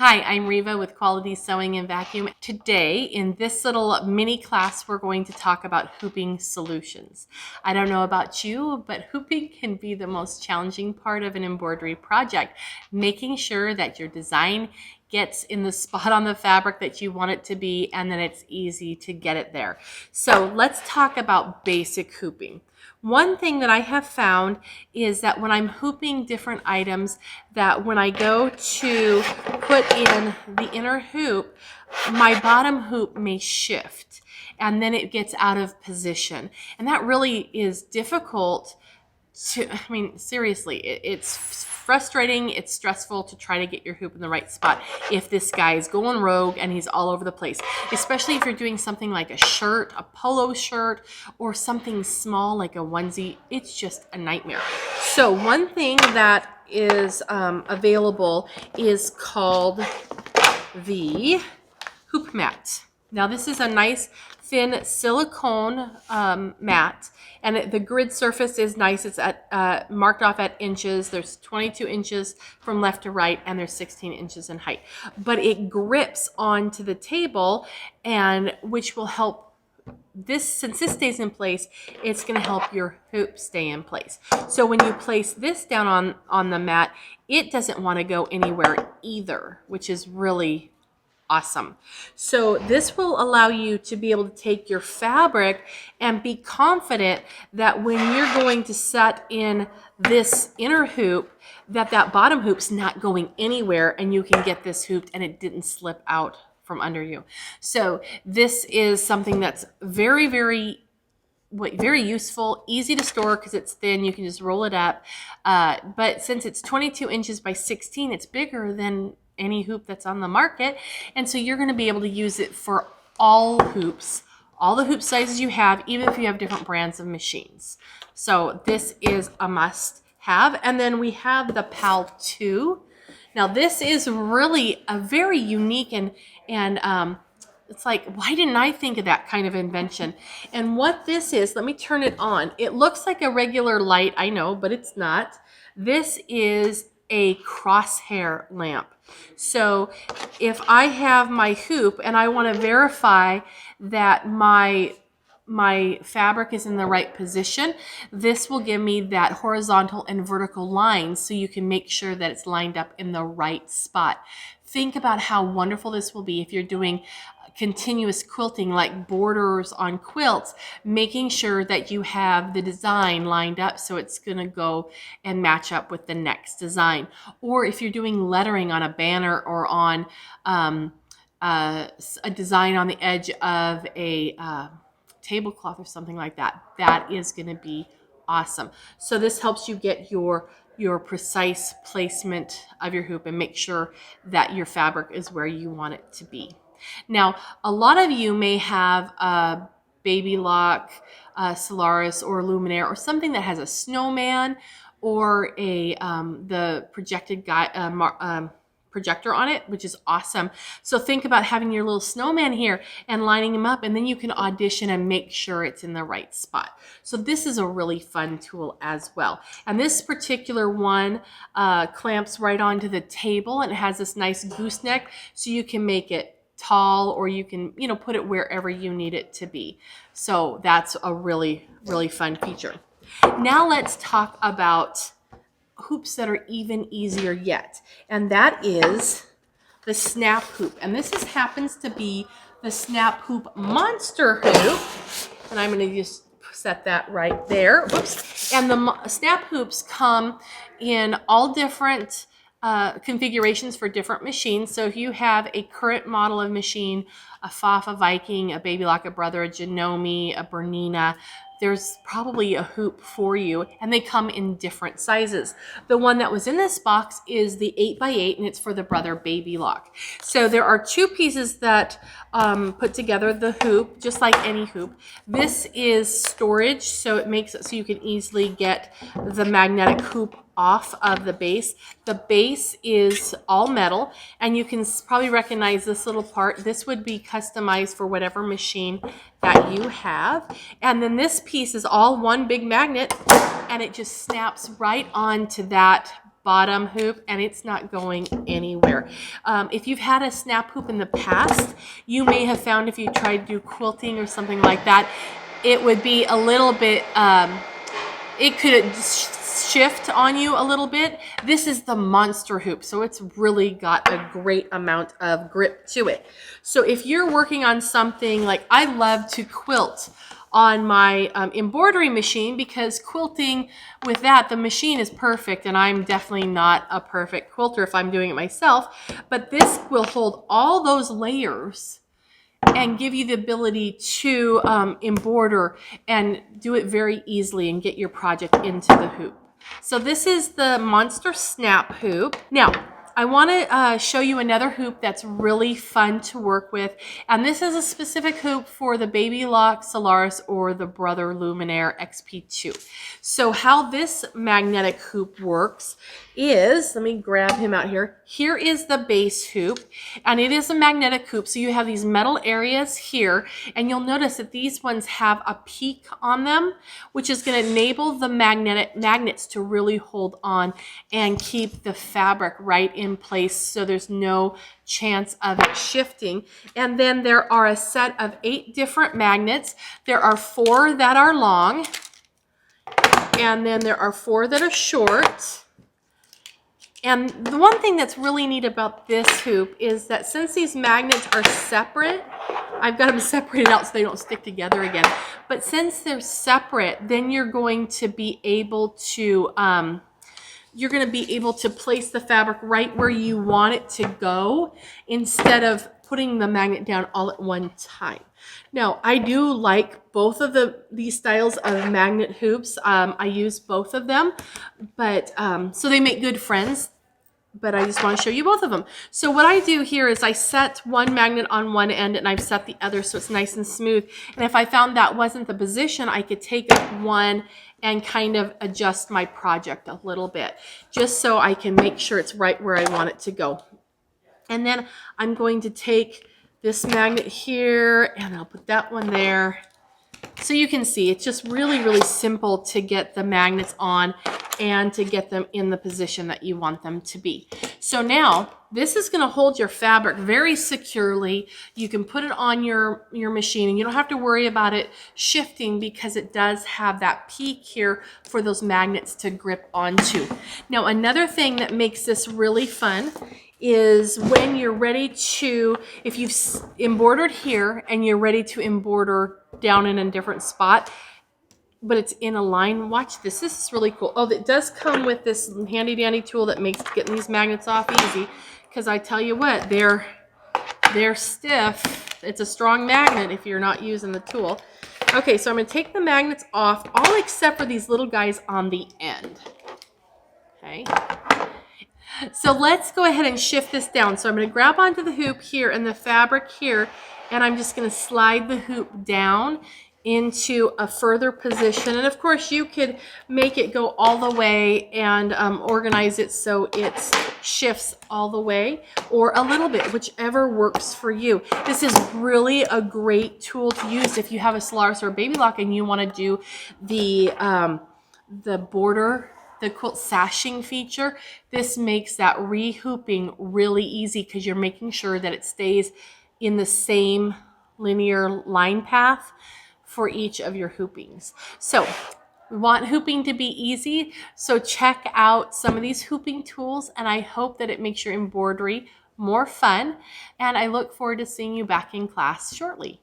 Hi, I'm Reva with Quality Sewing and Vacuum. Today, in this little mini class, we're going to talk about hooping solutions. I don't know about you, but hooping can be the most challenging part of an embroidery project. Making sure that your design gets in the spot on the fabric that you want it to be, and then it's easy to get it there. So let's talk about basic hooping. One thing that I have found is that when I'm hooping different items, that when I go to put in the inner hoop, my bottom hoop may shift and then it gets out of position. And that really is difficult seriously, it's frustrating, it's stressful to try to get your hoop in the right spot if this guy is going rogue and he's all over the place, especially if you're doing something like a shirt, a polo shirt, or something small like a onesie. It's just a nightmare. So one thing that is available is called the hoop mat. Now this is a nice thin silicone mat, and the grid surface is nice. It's at marked off at inches. There's 22 inches from left to right, and there's 16 inches in height. But it grips onto the table, and which will help this, since this stays in place, it's going to help your hoop stay in place. So when you place this down on the mat, it doesn't want to go anywhere either, which is really awesome. So this will allow you to be able to take your fabric and be confident that when you're going to set in this inner hoop, that bottom hoop's not going anywhere, and you can get this hooped and it didn't slip out from under you. So this is something that's very useful, easy to store because it's thin. You can just roll it up. But since it's 22 inches by 16, it's bigger than any hoop that's on the market. And so you're going to be able to use it for all hoops, all the hoop sizes you have, even if you have different brands of machines. So this is a must have. And then we have the PAL 2. Now this is really a very unique and it's like, why didn't I think of that kind of invention? And what this is, let me turn it on. It looks like a regular light, I know, but it's not. This is a crosshair lamp. So if I have my hoop and I want to verify that my fabric is in the right position, this will give me that horizontal and vertical lines so you can make sure that it's lined up in the right spot. Think about how wonderful this will be if you're doing continuous quilting, like borders on quilts, making sure that you have the design lined up so it's going to go and match up with the next design. Or if you're doing lettering on a banner or on a design on the edge of a tablecloth or something like that, that is going to be awesome. So this helps you get your precise placement of your hoop and make sure that your fabric is where you want it to be. Now, a lot of you may have a Baby Lock, Solaris, or Luminaire, or something that has a snowman or the projected projector on it, which is awesome. So think about having your little snowman here and lining them up, and then you can audition and make sure it's in the right spot. So this is a really fun tool as well. And this particular one clamps right onto the table, and it has this nice gooseneck, so you can make it tall, or you can, put it wherever you need it to be. So that's a really fun feature. Now let's talk about hoops that are even easier yet, and that is the snap hoop. And this happens to be the snap hoop monster hoop, and I'm going to just set that right there. Whoops. And the snap hoops come in all different configurations for different machines. So if you have a current model of machine, a Fafa Viking, a Baby Lock, a Brother, a Janome, a Bernina, there's probably a hoop for you, and they come in different sizes. The one that was in this box is the 8x8, and it's for the Brother Baby Lock. So there are two pieces that put together the hoop, just like any hoop. This is storage, so it makes it so you can easily get the magnetic hoop off of the base. The base is all metal, and you can probably recognize this little part. This would be customized for whatever machine that you have. And then this piece is all one big magnet, and it just snaps right onto that bottom hoop, and it's not going anywhere. If you've had a snap hoop in the past, you may have found if you tried to do quilting or something like that, it would be a little bit, it could shift on you a little bit. This is the monster hoop, so it's really got a great amount of grip to it. So if you're working on something like, I love to quilt on my embroidery machine, because quilting with that, the machine is perfect, and I'm definitely not a perfect quilter if I'm doing it myself, but this will hold all those layers and give you the ability to embroider and do it very easily and get your project into the hoop. So this is the Monster Snap hoop. Now, I want to show you another hoop that's really fun to work with, and this is a specific hoop for the Baby Lock Solaris or the Brother Luminaire XP2. So how this magnetic hoop works is, let me grab him out here. Here is the base hoop, and it is a magnetic hoop. So you have these metal areas here, and you'll notice that these ones have a peak on them, which is going to enable the magnets to really hold on and keep the fabric right in place, so there's no chance of it shifting. And then there are a set of 8 different magnets. There are 4 that are long, and then there are 4 that are short. And the one thing that's really neat about this hoop is that since these magnets are separate, I've got them separated out so they don't stick together again. But since they're separate, then you're going to be able to place the fabric right where you want it to go, instead of putting the magnet down all at one time. Now, I do like both of these styles of magnet hoops. I use both of them, but so they make good friends. But I just want to show you both of them. So what I do here is I set one magnet on one end, and I've set the other so it's nice and smooth. And if I found that wasn't the position, I could take up one and kind of adjust my project a little bit, just so I can make sure it's right where I want it to go. And then I'm going to take this magnet here, and I'll put that one there. So you can see it's just really, really simple to get the magnets on and to get them in the position that you want them to be. So now this is going to hold your fabric very securely. You can put it on your machine, and you don't have to worry about it shifting, because it does have that peak here for those magnets to grip onto. Now, another thing that makes this really fun is when you're ready to, if you've embroidered here and you're ready to embroider down in a different spot, but it's in a line. Watch this. This is really cool. Oh, it does come with this handy dandy tool that makes getting these magnets off easy, because I tell you what, they're stiff. It's a strong magnet if you're not using the tool. Okay, so I'm going to take the magnets off, all except for these little guys on the end. Okay. So let's go ahead and shift this down. So I'm going to grab onto the hoop here and the fabric here, and I'm just going to slide the hoop down into a further position. And of course you could make it go all the way and organize it so it shifts all the way or a little bit, whichever works for you. This is really a great tool to use if you have a Solaris or a Baby Lock and you want to do the border, the quilt sashing feature. This makes that rehooping really easy, because you're making sure that it stays in the same linear line path for each of your hoopings. So we want hooping to be easy, so check out some of these hooping tools, and I hope that it makes your embroidery more fun, and I look forward to seeing you back in class shortly.